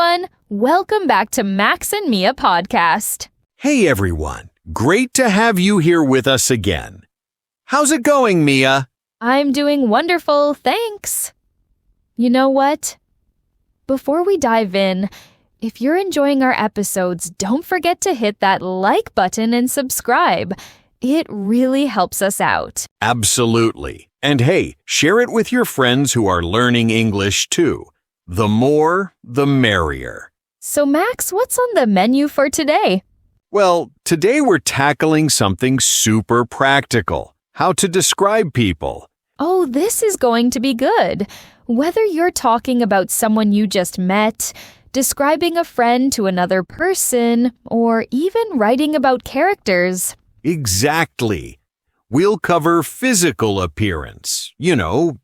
everyone. Welcome back to Max and Mia podcast. Hey everyone, great to have you here with us again. How's it going, Mia? I'm doing wonderful, thanks. You know what? Before we dive in, if you're enjoying our episodes, don't forget to hit that like button and subscribe. It really helps us out. Absolutely. And hey, share it with your friends who are learning English too. The more, the merrier. So Max, what's on the menu for today? Well, today we're tackling something super practical. How to describe people. Oh, this is going to be good. Whether you're talking about someone you just met, describing a friend to another person, or even writing about characters. Exactly. We'll cover physical appearance,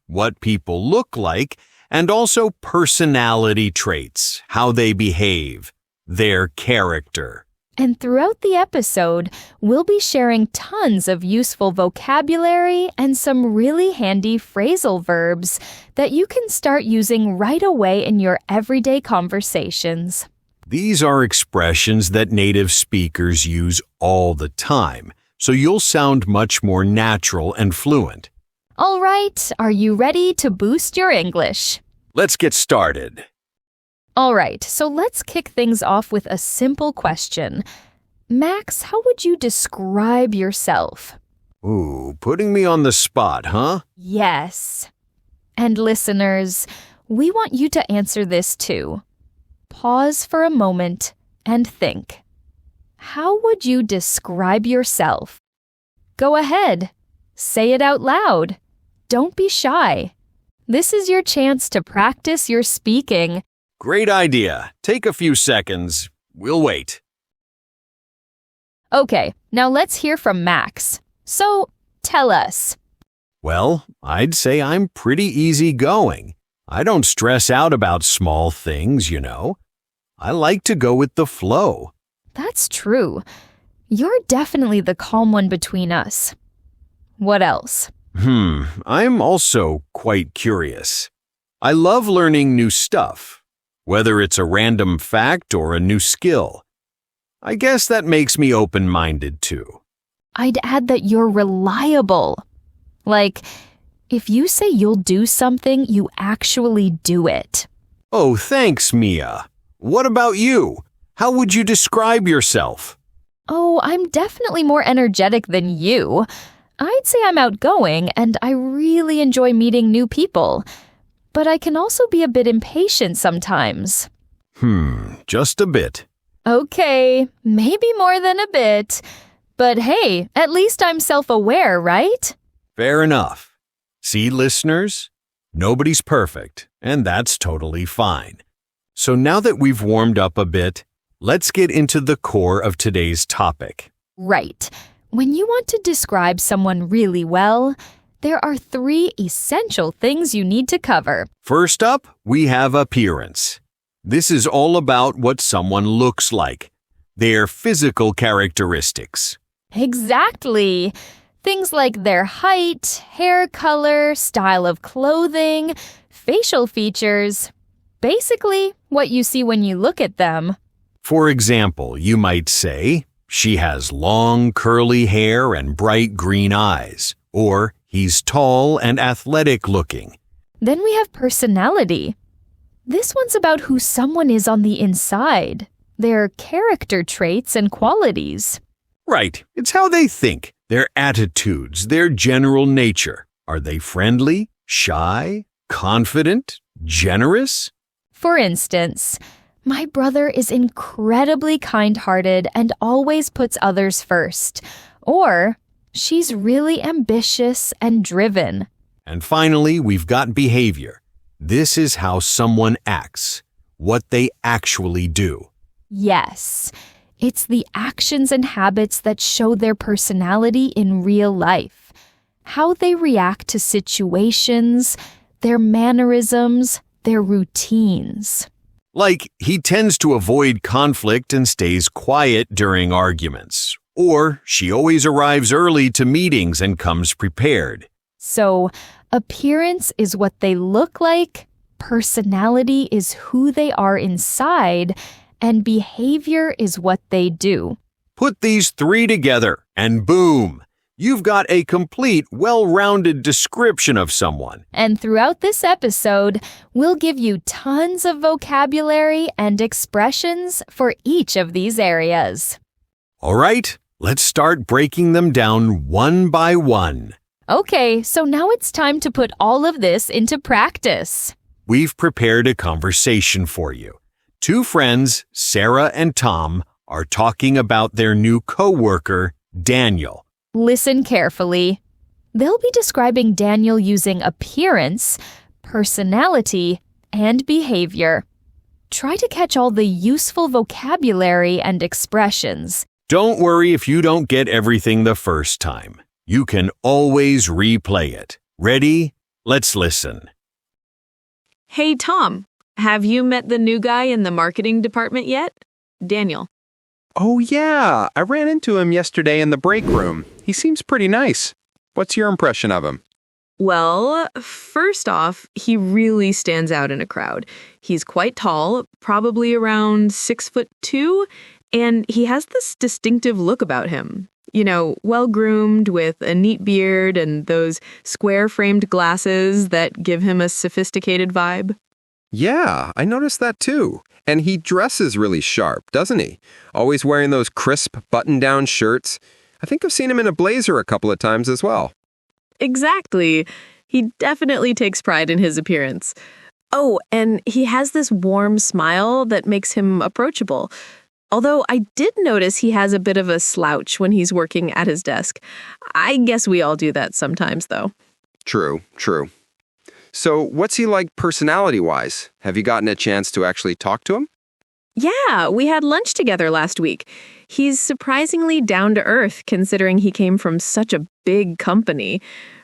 what people look like, and also personality traits, how they behave, their character. And throughout the episode, we'll be sharing tons of useful vocabulary and some really handy phrasal verbs that you can start using right away in your everyday conversations. These are expressions that native speakers use all the time, so you'll sound much more natural and fluent. All right, are you ready to boost your English? Let's get started. All right, so let's kick things off with a simple question. Max, how would you describe yourself? Ooh, putting me on the spot, huh? Yes. And listeners, we want you to answer this too. Pause for a moment and think. How would you describe yourself? Go ahead. Say it out loud. Don't be shy. This is your chance to practice your speaking. Great idea. Take a few seconds. We'll wait. Okay, now let's hear from Max. So, tell us. Well, I'd say I'm pretty easygoing. I don't stress out about small things, I like to go with the flow. That's true. You're definitely the calm one between us. What else? I'm also quite curious. I love learning new stuff, whether it's a random fact or a new skill. I guess that makes me open-minded too. I'd add that you're reliable. Like, if you say you'll do something, you actually do it. Oh, thanks, Mia. What about you? How would you describe yourself? Oh, I'm definitely more energetic than you. I'd say I'm outgoing and I really enjoy meeting new people. But I can also be a bit impatient sometimes. Just a bit. Okay, maybe more than a bit. But hey, at least I'm self-aware, right? Fair enough. See, listeners? Nobody's perfect, and that's totally fine. So now that we've warmed up a bit, let's get into the core of today's topic. Right. When you want to describe someone really well, there are 3 essential things you need to cover. First up, we have appearance. This is all about what someone looks like, their physical characteristics. Exactly. Things like their height, hair color, style of clothing, facial features. Basically, what you see when you look at them. For example, you might say, she has long curly hair and bright green eyes, or he's tall and athletic looking. Then we have personality. This one's about who someone is on the inside, their character traits and qualities. Right, it's how they think, their attitudes, their general nature. Are they friendly, shy, confident, generous? For instance, my brother is incredibly kind-hearted and always puts others first. Or, she's really ambitious and driven. And finally, we've got behavior. This is how someone acts, what they actually do. Yes, it's the actions and habits that show their personality in real life. How they react to situations, their mannerisms, their routines. Like, he tends to avoid conflict and stays quiet during arguments. Or she always arrives early to meetings and comes prepared. So, appearance is what they look like, Personality is who they are inside, and behavior is what they do. Put these three together, and boom! You've got a complete, well-rounded description of someone. And throughout this episode, we'll give you tons of vocabulary and expressions for each of these areas. All right, let's start breaking them down one by one. Okay, so now it's time to put all of this into practice. We've prepared a conversation for you. Two friends, Sarah and Tom, are talking about their new coworker, Daniel. Listen carefully. They'll be describing Daniel using appearance, personality, and behavior. Try to catch all the useful vocabulary and expressions. Don't worry if you don't get everything the first time. You can always replay it. Ready? Let's listen. Hey, Tom, have you met the new guy in the marketing department yet? Daniel. Oh, yeah. I ran into him yesterday in the break room. He seems pretty nice. What's your impression of him? Well, first off, he really stands out in a crowd. He's quite tall, probably around 6'2", and he has this distinctive look about him. You know, well-groomed with a neat beard and those square-framed glasses that give him a sophisticated vibe. Yeah, I noticed that too. And he dresses really sharp, doesn't he? Always wearing those crisp button-down shirts. I think I've seen him in a blazer a couple of times as well. Exactly. He definitely takes pride in his appearance. Oh, and he has this warm smile that makes him approachable. Although I did notice he has a bit of a slouch when he's working at his desk. I guess we all do that sometimes, though. True. So what's he like personality-wise? Have you gotten a chance to actually talk to him? Yeah, we had lunch together last week. He's surprisingly down to earth considering he came from such a big company.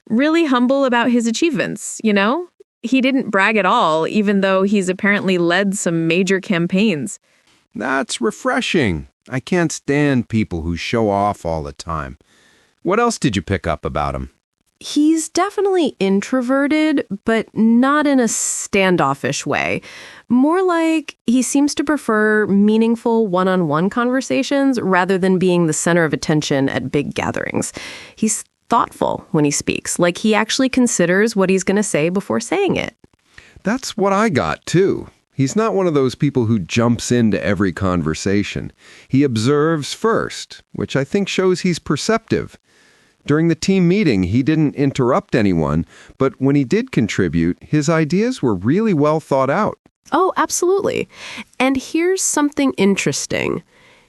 Really humble about his achievements, you know? He didn't brag at all, even though he's apparently led some major campaigns. That's refreshing. I can't stand people who show off all the time. What else did you pick up about him? He's definitely introverted, but not in a standoffish way. More like he seems to prefer meaningful one-on-one conversations rather than being the center of attention at big gatherings. He's thoughtful when he speaks, like he actually considers what he's going to say before saying it. That's what I got, too. He's not one of those people who jumps into every conversation. He observes first, which I think shows he's perceptive. During the team meeting, he didn't interrupt anyone, but when he did contribute, his ideas were really well thought out. Oh, absolutely. And here's something interesting.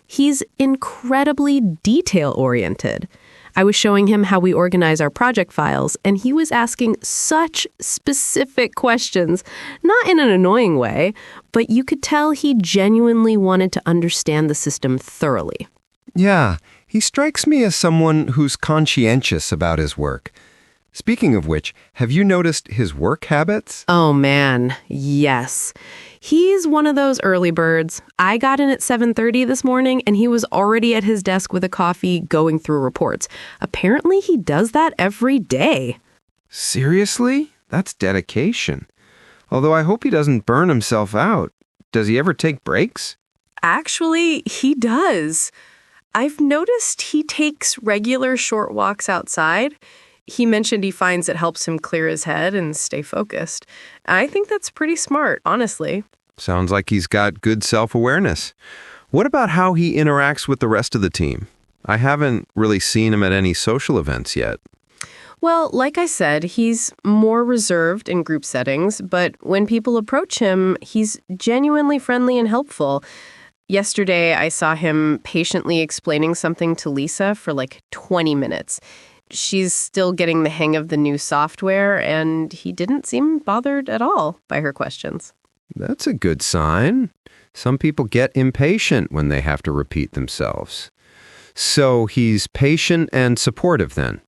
He's incredibly detail-oriented. I was showing him how we organize our project files, and he was asking such specific questions, not in an annoying way, but you could tell he genuinely wanted to understand the system thoroughly. Yeah, he strikes me as someone who's conscientious about his work. Speaking of which, have you noticed his work habits? Oh man, yes. He's one of those early birds. I got in at 7:30 this morning and he was already at his desk with a coffee going through reports. Apparently he does that every day. Seriously? That's dedication. Although I hope he doesn't burn himself out. Does he ever take breaks? Actually, he does. I've noticed he takes regular short walks outside. He mentioned he finds it helps him clear his head and stay focused. I think that's pretty smart, honestly. Sounds like he's got good self-awareness. What about how he interacts with the rest of the team? I haven't really seen him at any social events yet. Well, like I said, he's more reserved in group settings, but when people approach him, he's genuinely friendly and helpful. Yesterday, I saw him patiently explaining something to Lisa for like 20 minutes. She's still getting the hang of the new software, and he didn't seem bothered at all by her questions. That's a good sign. Some people get impatient when they have to repeat themselves. So he's patient and supportive then?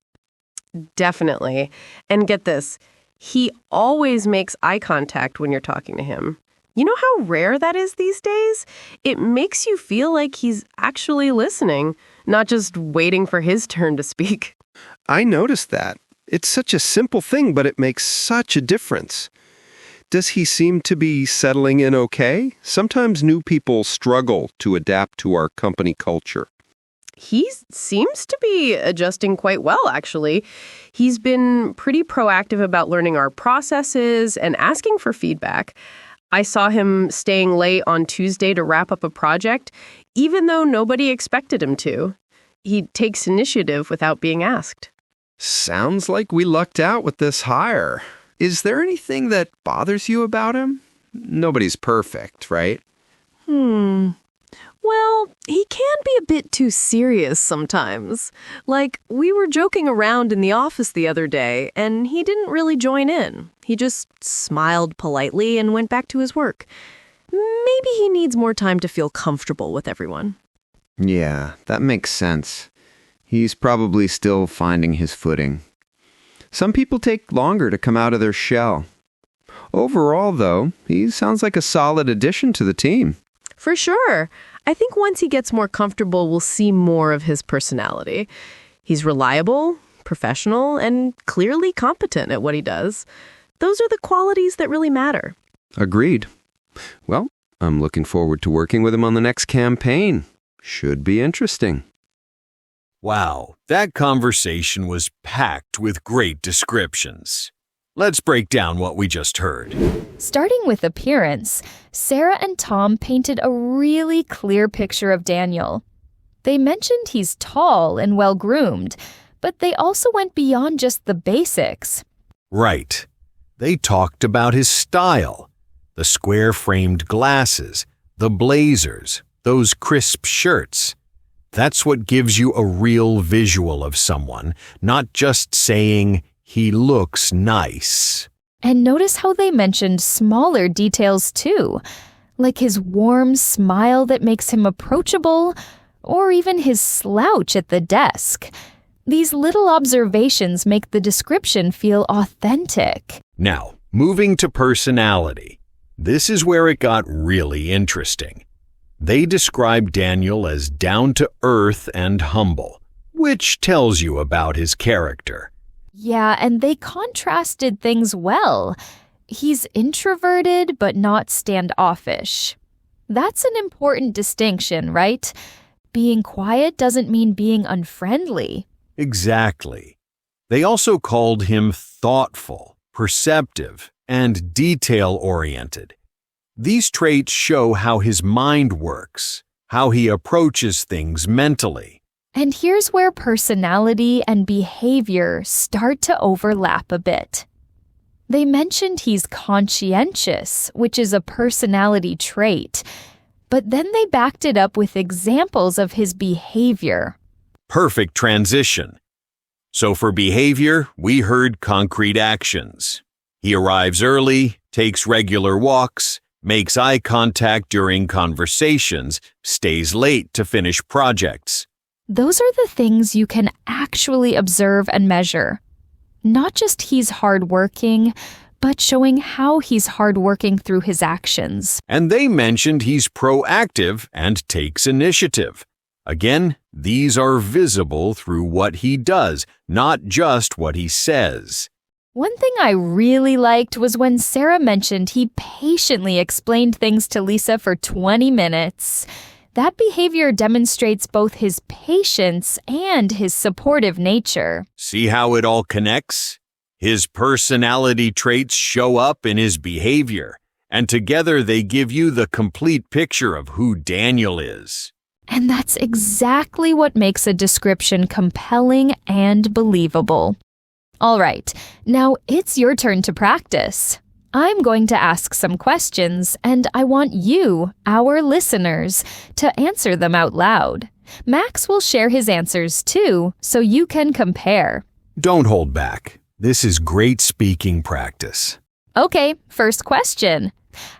Definitely. And get this, he always makes eye contact when you're talking to him. You know how rare that is these days? It makes you feel like he's actually listening, not just waiting for his turn to speak. I noticed that. It's such a simple thing, but it makes such a difference. Does he seem to be settling in okay? Sometimes new people struggle to adapt to our company culture. He seems to be adjusting quite well, actually. He's been pretty proactive about learning our processes and asking for feedback. I saw him staying late on Tuesday to wrap up a project, even though nobody expected him to. He takes initiative without being asked. Sounds like we lucked out with this hire. Is there anything that bothers you about him? Nobody's perfect, right? Well, he can be a bit too serious sometimes. Like, we were joking around in the office the other day, and he didn't really join in. He just smiled politely and went back to his work. Maybe he needs more time to feel comfortable with everyone. Yeah, that makes sense. He's probably still finding his footing. Some people take longer to come out of their shell. Overall, though, he sounds like a solid addition to the team. For sure. I think once he gets more comfortable, we'll see more of his personality. He's reliable, professional, and clearly competent at what he does. Those are the qualities that really matter. Agreed. Well, I'm looking forward to working with him on the next campaign. Should be interesting. Wow, that conversation was packed with great descriptions. Let's break down what we just heard. Starting with appearance, Sarah and Tom painted a really clear picture of Daniel. They mentioned he's tall and well-groomed, but they also went beyond just the basics. Right. They talked about his style, the square-framed glasses, the blazers, those crisp shirts. That's what gives you a real visual of someone, not just saying, "He looks nice." And notice how they mentioned smaller details too, like his warm smile that makes him approachable, or even his slouch at the desk. These little observations make the description feel authentic. Now, moving to personality. This is where it got really interesting. They described Daniel as down-to-earth and humble, which tells you about his character. Yeah, and they contrasted things well. He's introverted but not standoffish. That's an important distinction, right? Being quiet doesn't mean being unfriendly. Exactly. They also called him thoughtful, perceptive, and detail-oriented. These traits show how his mind works, how he approaches things mentally. And here's where personality and behavior start to overlap a bit. They mentioned he's conscientious, which is a personality trait, but then they backed it up with examples of his behavior. Perfect transition. So for behavior, we heard concrete actions. He arrives early, takes regular walks, makes eye contact during conversations, stays late to finish projects. Those are the things you can actually observe and measure. Not just he's hardworking, but showing how he's hardworking through his actions. And they mentioned he's proactive and takes initiative. Again, these are visible through what he does, not just what he says. One thing I really liked was when Sarah mentioned he patiently explained things to Lisa for 20 minutes. That behavior demonstrates both his patience and his supportive nature. See how it all connects? His personality traits show up in his behavior, and together they give you the complete picture of who Daniel is. And that's exactly what makes a description compelling and believable. All right, now it's your turn to practice. I'm going to ask some questions, and I want you, our listeners, to answer them out loud. Max will share his answers too, so you can compare. Don't hold back. This is great speaking practice. Okay, first question.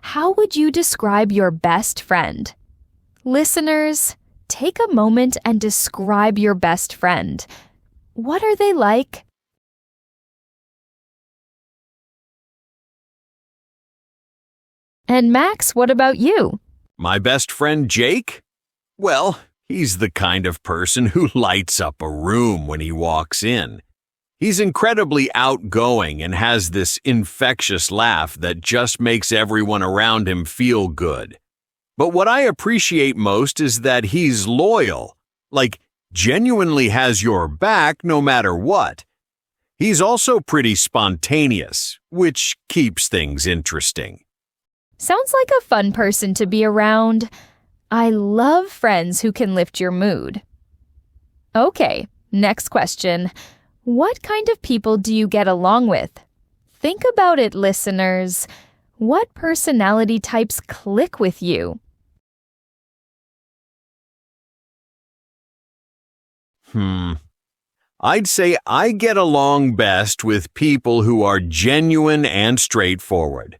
How would you describe your best friend? Listeners, take a moment and describe your best friend. What are they like? And Max, what about you? My best friend Jake? Well, he's the kind of person who lights up a room when he walks in. He's incredibly outgoing and has this infectious laugh that just makes everyone around him feel good. But what I appreciate most is that he's loyal, like genuinely has your back no matter what. He's also pretty spontaneous, which keeps things interesting. Sounds like a fun person to be around. I love friends who can lift your mood. Okay, next question. What kind of people do you get along with? Think about it, listeners. What personality types click with you? I'd say I get along best with people who are genuine and straightforward.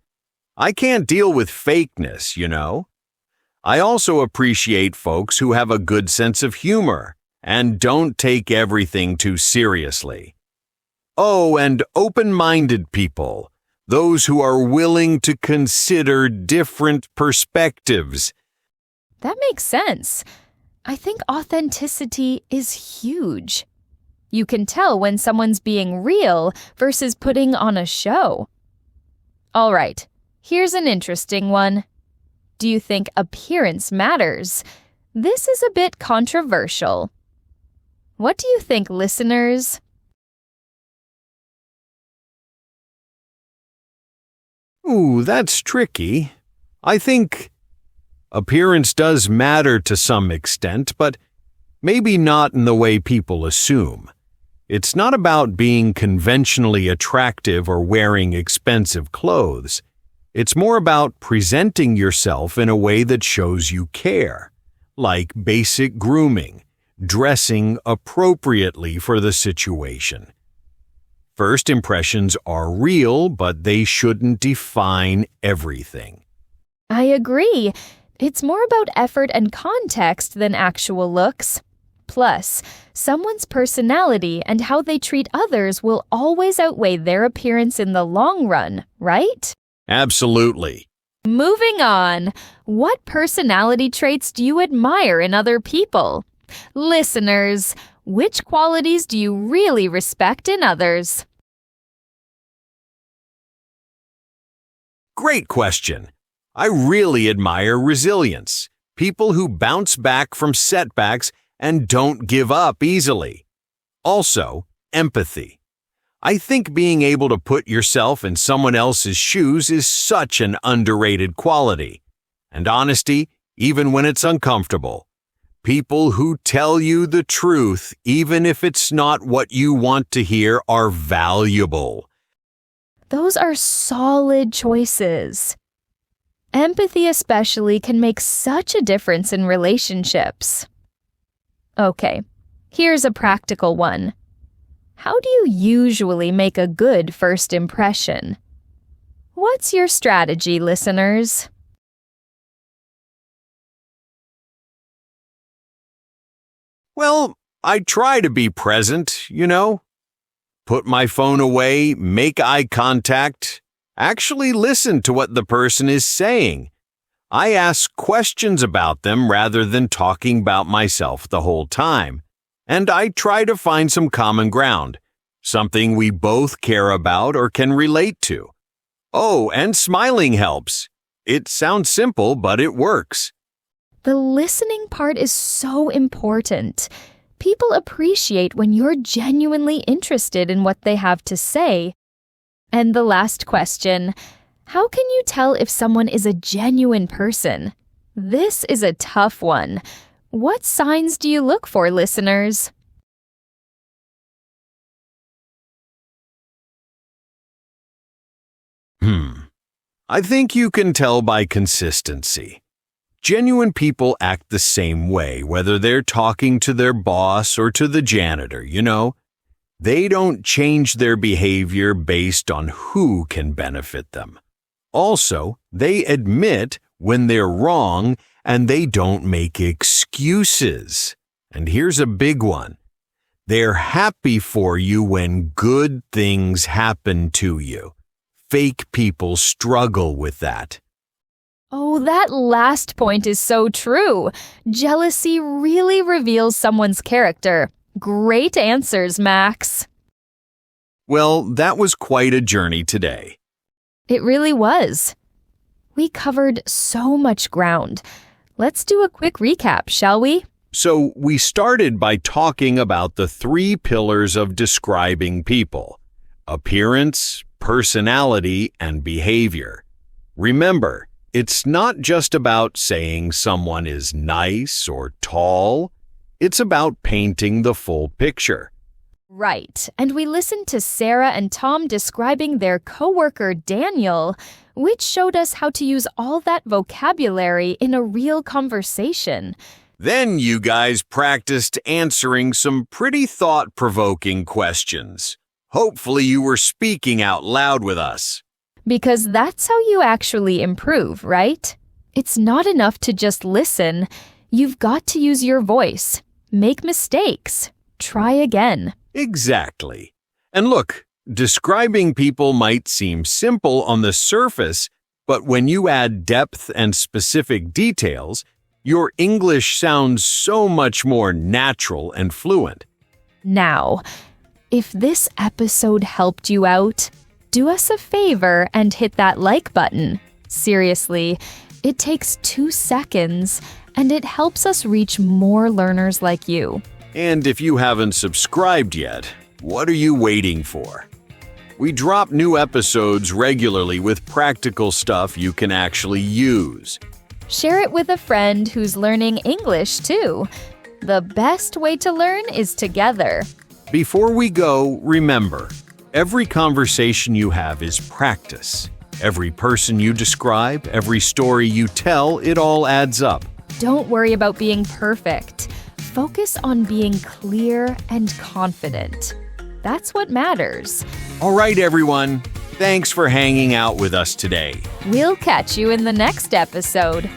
I can't deal with fakeness, you know. I also appreciate folks who have a good sense of humor and don't take everything too seriously. Oh, and open-minded people, those who are willing to consider different perspectives. That makes sense. I think authenticity is huge. You can tell when someone's being real versus putting on a show. All right, here's an interesting one. Do you think appearance matters? This is a bit controversial. What do you think, listeners? Ooh, that's tricky. I think appearance does matter to some extent, but maybe not in the way people assume. It's not about being conventionally attractive or wearing expensive clothes. It's more about presenting yourself in a way that shows you care, like basic grooming, dressing appropriately for the situation. First impressions are real, but they shouldn't define everything. I agree. It's more about effort and context than actual looks. Plus, someone's personality and how they treat others will always outweigh their appearance in the long run, right? Absolutely. Moving on. What personality traits do you admire in other people? Listeners, which qualities do you really respect in others? Great question. I really admire resilience, people who bounce back from setbacks and don't give up easily. Also, empathy. I think being able to put yourself in someone else's shoes is such an underrated quality. And honesty, even when it's uncomfortable. People who tell you the truth, even if it's not what you want to hear, are valuable. Those are solid choices. Empathy especially can make such a difference in relationships. Okay, here's a practical one. How do you usually make a good first impression? What's your strategy, listeners? Well, I try to be present, you know. Put my phone away, make eye contact, actually listen to what the person is saying. I ask questions about them rather than talking about myself the whole time. And I try to find some common ground, something we both care about or can relate to. Oh, and smiling helps. It sounds simple, but it works. The listening part is so important. People appreciate when you're genuinely interested in what they have to say. And the last question, how can you tell if someone is a genuine person? This is a tough one. What signs do you look for, listeners? I think you can tell by consistency. Genuine people act the same way, whether they're talking to their boss or to the janitor, you know? They don't change their behavior based on who can benefit them. Also, they admit when they're wrong and they don't make excuses. And here's a big one. They're happy for you when good things happen to you. Fake people struggle with that. Oh, that last point is so true. Jealousy really reveals someone's character. Great answers, Max. Well, that was quite a journey today. It really was. We covered so much ground. Let's do a quick recap, shall we? So we started by talking about the 3 pillars of describing people: appearance, personality, and behavior. Remember, it's not just about saying someone is nice or tall. It's about painting the full picture. Right, and we listened to Sarah and Tom describing their coworker Daniel, which showed us how to use all that vocabulary in a real conversation. Then you guys practiced answering some pretty thought-provoking questions. Hopefully you were speaking out loud with us. Because that's how you actually improve, right? It's not enough to just listen. You've got to use your voice. Make mistakes. Try again. Exactly. And look, describing people might seem simple on the surface, but when you add depth and specific details, your English sounds so much more natural and fluent. Now, if this episode helped you out, do us a favor and hit that like button. Seriously, it takes 2 seconds, and it helps us reach more learners like you. And if you haven't subscribed yet, what are you waiting for? We drop new episodes regularly with practical stuff you can actually use. Share it with a friend who's learning English too. The best way to learn is together. Before we go, remember, every conversation you have is practice. Every person you describe, every story you tell, it all adds up. Don't worry about being perfect. Focus on being clear and confident. That's what matters. All right, everyone. Thanks for hanging out with us today. We'll catch you in the next episode.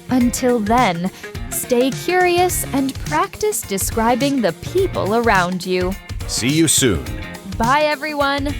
Until then, stay curious and practice describing the people around you. See you soon. Bye, everyone.